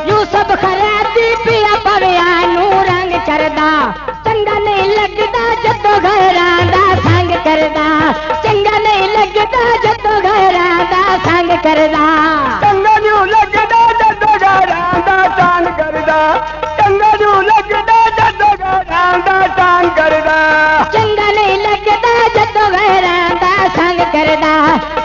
यूसुफ खरादी पिया पविया नू रंग करदा चंगा नहीं लगदा जदों घरां दा संग करदा चंगा नहीं लगदा जदों घरां दा संग करदा चंगा न्यू लगदा जदों घरां दा संग करदा चंगा न्यू लगदा जदों घरां दा संग करदा चंगा नहीं लगदा जदों घरां दा संग करदा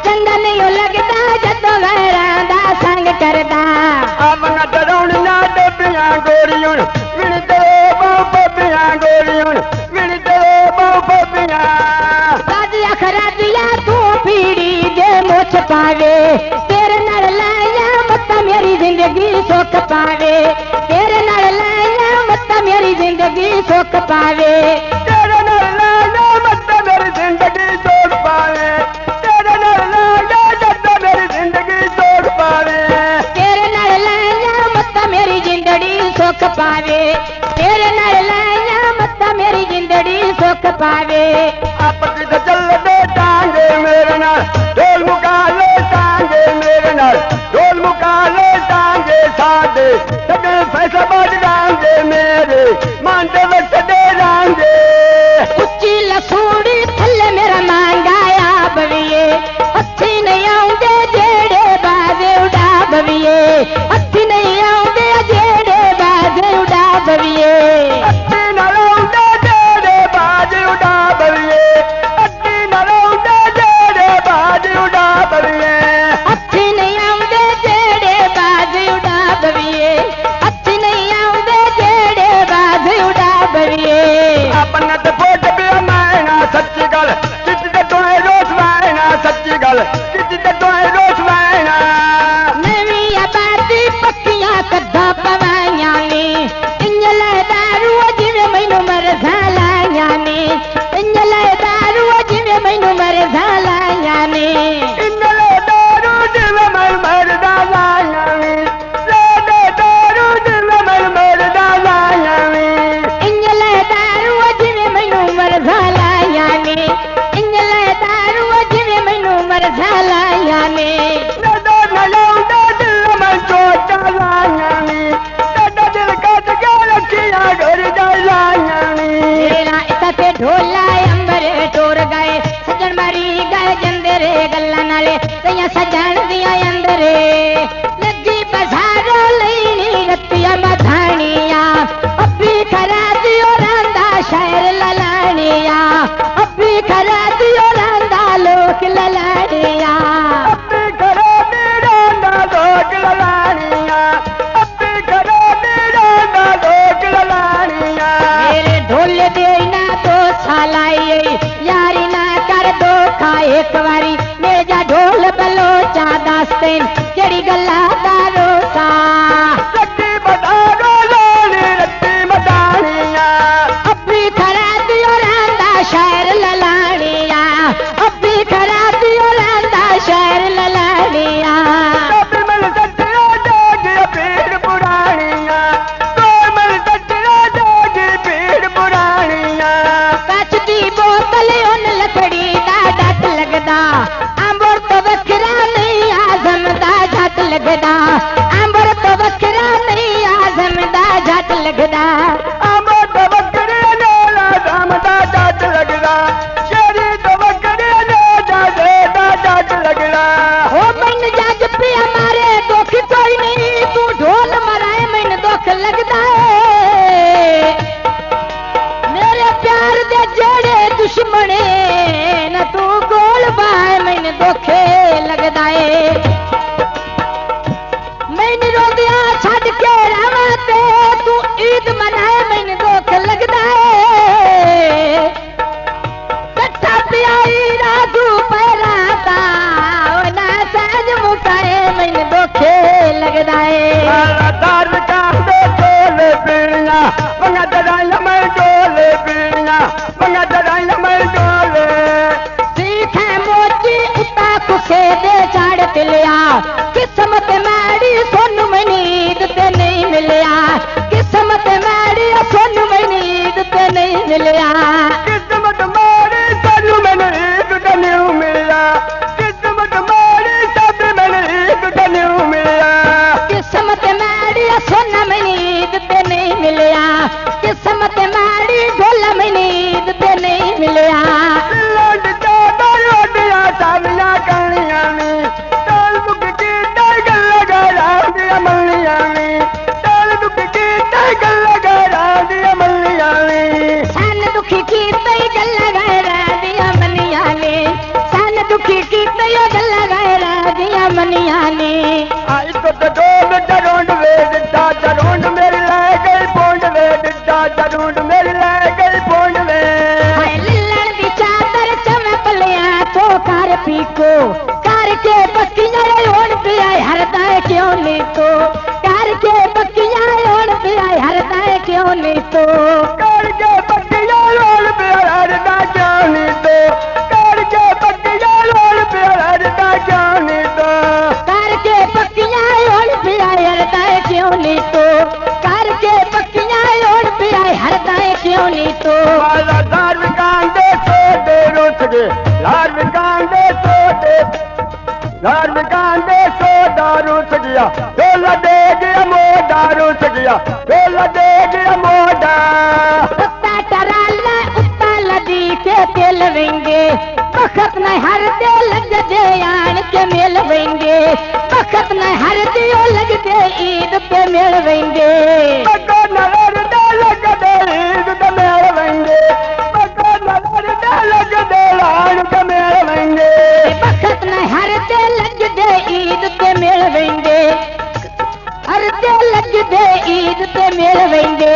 चंगा नहीं लगदा जदों घरां दा संग करदा अपना डराउणियां डोबियां गोरियां मिलदे बहु पपियां गोरियां मिलदे बहु पपियां राजिया खराजिया तू पीड़ी जे मुछ पावे तेरे नाल लाया मत मेरी जिंदगी सुख पावे तेरे नाल लाया मत मेरी जिंदगी सुख पावे तेरे नाल लाया मत मेरी जिंदगी सुख पावे तेरे नाल लाया जद मेरी जिंदगी सुख पावे तेरे नाल लाया मत मेरी जिंदगी सुख पावे तेरे नाल लाया मत मेरी जिंदगी सुख पावे आप किधर चल दे टांगे मेरे नाल ढोल मुका ले टांगे मेरे नाल ढोल मुका ले टांगे साडे सगे फैसला बाज डांगे मेरे मान दे वक्त दे डांगे उच्ची लसूड़ी थल्ले मेरा मांगाया बविए हथी नहीं आउंदे जेड़े बाजे उड़ा बविए हथी नहीं आउंदे जेड़े बाजे उड़ा बविए अत्ती न लाउंदे जेड़े बाज उड़ा बलिए अत्ती न लाउंदे जेड़े बाज उड़ा बलिए हथी नहीं आउंदे जेड़े बाजे उड़ा बविए हथी नहीं आउंदे जेड़े बाजे उड़ा बविए अपना ते फोट पे मैना सच्ची गल किसी ते तोए रोस मैना सच्ची गल किसी ते तोए रोस मैना नवी आबादी पक्कियां कद्दा पवाइयां ने इंजल दारू जिवें मैनू मरज़ा लाइयां ने इंजल दारू जिवें मैनू मरज़ा लाइयां ने इंदले दारू जिवें मैं मरदा लाइयां वी ले दारू जिवें मैं मरदा लाइयां वी इंजल दारू जिवें मैनू मरज़ा लाइयां ने इंजल दारू जिवें मैनू मरज़ा लाइयां ने नदा न लाउंदा दिल मैं चोटा लाइयां वी तेरा दिल कट के रखियां घर जा लाइयां वी मेरा इत्ते ढोला अंबर टोर गए सजन मरी गए जंदरे गल्ला नाले तैयां सजन दिया अंदरे लगी बजारो लेनी रतिया मधानिया अभी खरा दियो रंदा शहर ललानिया अभी खरा दियो रंदा लोक ललानिया अपने घरों में रहना लोग ललानिया अपने घरों में रहना लोग ललानिया मेरे ढोल दे ना दो साल आई यारी ना कर दो खा एक बारी मेरा ढोल बलोचा दास्तीन केड़ी गल्ला दा रोसा रत्ती बदानो लोली रत्ती मदानिया अभी खरा दियो रंदा शहर ललानिया अभी खरा दियो रंदा शहर ललानिया कभी मिल सच्चिया जागी भीड़ पुरानिया कोई मिल सच्चिया जागी भीड़ पुरानिया कच दी बोतल उन लकड़ी दा डट लगदा अंबर तो वखरा नहीं आजम दा क्यों नहीं तो करके पक्किया रोल पे हरदा क्यों नहीं तो करके पक्किया रोल पे हरदा क्यों नहीं तो करके पक्कियां ओढ़ पिया हरदा क्यों नहीं तो करके पक्कियां ओढ़ पिया हरदा क्यों नहीं तो माला धार विकांडे सोते रुस गए धार विकांडे सोते धार विकांडे सोदा रुस गया ढोला दे गया मोदा रुस गया ढोला दे गया मोदा उत्ता टराला उत्ता लदी के तेल वेंगे बखत न हर दे लग दे आन के मेल वेंगे बखत न हर दे लग दे ईद पे मेल वेंगे बको नगर दे लग दे ईद के मेल वेंगे बको नगर दे लग दे लान के मेल वेंगे बखत न हर दे लग दे ईद पे मेल वेंगे हर दे लग दे ईद पे मेल वेंगे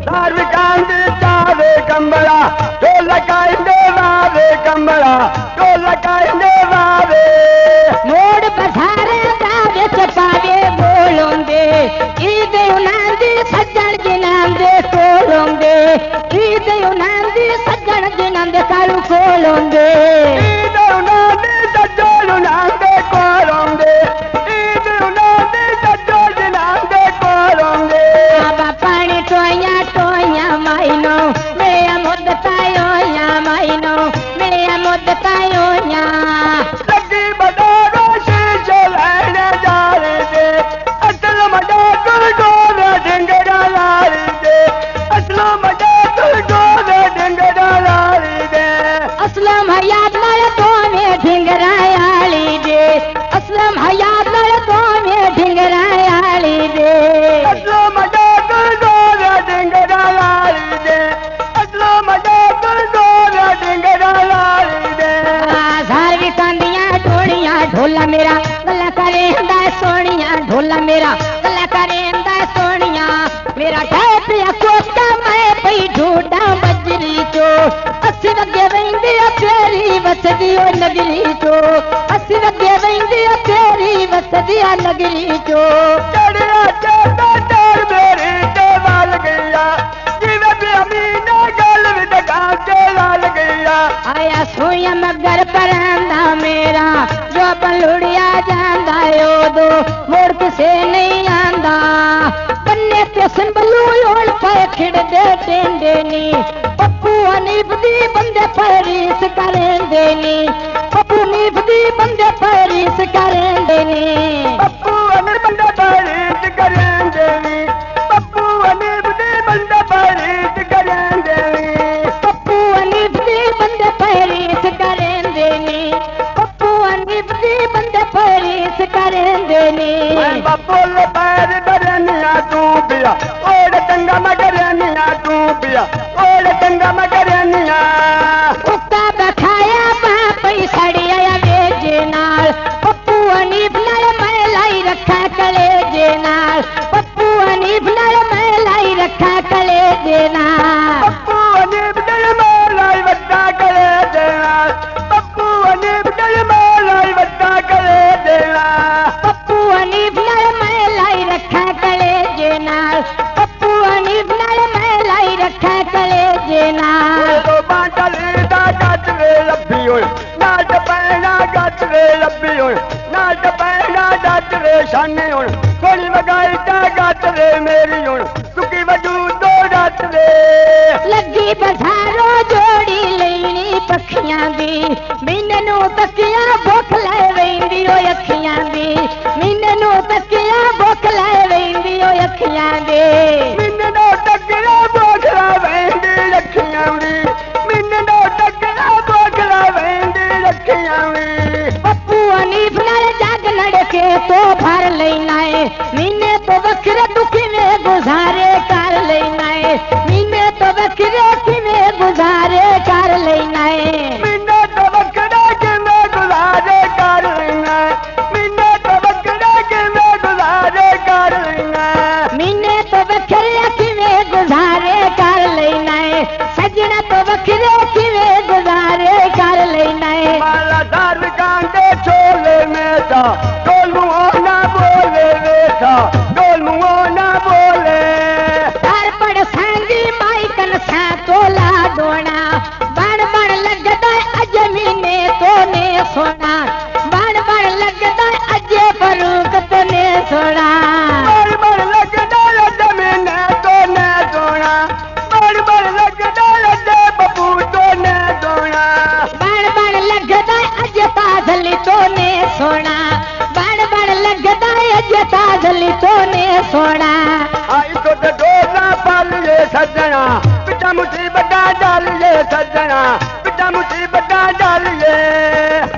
धार विकांडे चावे कंबला ढोला कांडे वावे कंबला ढोला कांडे वावे मोड़ बधारे दावे चपावे बोलोंदे ईद उनांदी सज्जन जिनांदे कोलोंदे ईद उनांदी सज्जन जिनांदे कालू कोलोंदे ईद उनांदी सज्जन उनांदे कोलोंदे ईद उनांदी सज्जन जिनांदे कोलोंदे बाबा पानी टोया टोया माइनो मेरा मुद्दतायो या माइनो मेरा मुद्दतायो या लगी बदारो शीशे लेने जा रहे थे असल मजा तुल गोरे ढिंगरा ला रही थे असल मजा तुल गोरे ढिंगरा ला रही थे असलम हयात लड़ तो में ढिंगरायाली दे असलम हयात लड़ तो में ढिंगरायाली दे असल मजा तुल गोरे ढिंगरा ला रही थे असल मजा तुल गोरे ढिंगरा ला रही थे झार भी कांदियां ढोलियां ढोला मेरा गला करेंदा सोनिया ढोला मेरा गला करेंदा सोनिया मेरा ढाई पिया कोका मैं पई ढूंढा बजरी चो अस्सी वगे वेंदी तेरी वसदी ओ नगरी चो अस्सी वगे वेंदी तेरी वसदी आ नगरी चो चढ़िया चढ़ता डर मेरी ते वाल गया जीवे भी अमीना गल विद गांचे लाल गया आया सोया मगर परांदा मेरा जो बलुड़िया जांदा यो दो मोड़ किसे नहीं आंदा बन्ने ते संबलू ओल पे खिड़ दे टेंडे नी पप्पू अनीफ दी बंदे परीस करेंदे नी पप्पू नीफ दी बंदे परीस करेंदे नी पप्पू अमीर बंदा बारीत करेंगे नी पप्पू अमीर दी बंदा बारीत करेंगे नी पप्पू अनीफ दी बंदे परीस करेंदे नी पप्पू अनीफ दी बंदे परीस करेंदे नी बपुल पैर डरनिया तू पिया ओड़ चंगा मगरनिया तू पिया ओड़ चंगा मगरनिया उत्ता बखाया बापई सड़िया वेजे नाल पप्पू अनीफ नाल मैं लाई रखा कलेजे नाल पप्पू अनीफ नाल मैं लाई रखा कलेजे नाल पप्पू अनीब डल मालाई वड्डा करे देना पप्पू अनीब डल मालाई वड्डा करे देना पप्पू अनीफ नाल मैं लाई रखा कलेजे नाल पप्पू अनीफ नाल मैं लाई रखा कलेजे नाल तो बाटल दा गट वे लब्बी होए नाच पैना गट वे लब्बी होए नाच पैना गट वे शाने होए थोड़ी वगाई दा गट वे मेरी होए सुकी वजूद दो गट वे लगी बधारो जोड़ी लेनी पखियां दी मीने नू तकिया भुख ले वेंदी ओ अखियां दी मीने नू तकिया भुख ले वेंदी ओ अखियां दी मिन्न नो टकरा बोखला वेंदी रखियां वी मिन्न नो टकरा बोखला वेंदी रखियां वी पप्पू अनीफ नाल जग लड़के तो भर लेना है मीने तो वखरे दुखी में गुजारे कर लेना है मीने तो वखरे की में गुजारे कर लेना है मिन्न तो बकरा के मैं गुजारे कर लेना मिन्न तो बकरा के मैं गुजारे कर लेना मीने तो वखरे की में गुजारे कर लेना है सजना तो वखरे की में गुजारे कर लेना है माला धार कांडे छोले में था डोल मुओ ना बोले वेठा डोल मुओ ना बोले तार पड़ सा सजना पिता मुसीबत डालिए सजना पिता मुसीबत डालिए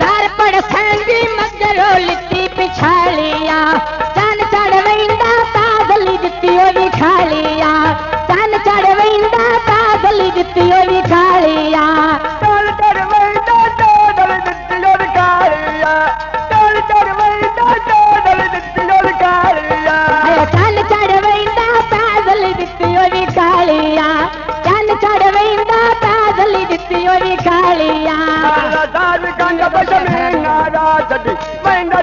दार पड़ संगी मगरो लिट्टी पिछालिया चन चढ़ वेंदा तागली दित्ती ओली खालिया चन चढ़ वेंदा तागली दित्ती ओली खालिया चल चढ़ वेंदा तागली दित्ती ओली खालिया चल चढ़ वेंदा तागली दित्ती ओली खालिया चन चढ़ वेंदा तागली दित्ती ओली खालिया चन चढ़ वेंदा तागली दित्ती ओली खालिया दार गंग बशमी नारा सदी वेंदा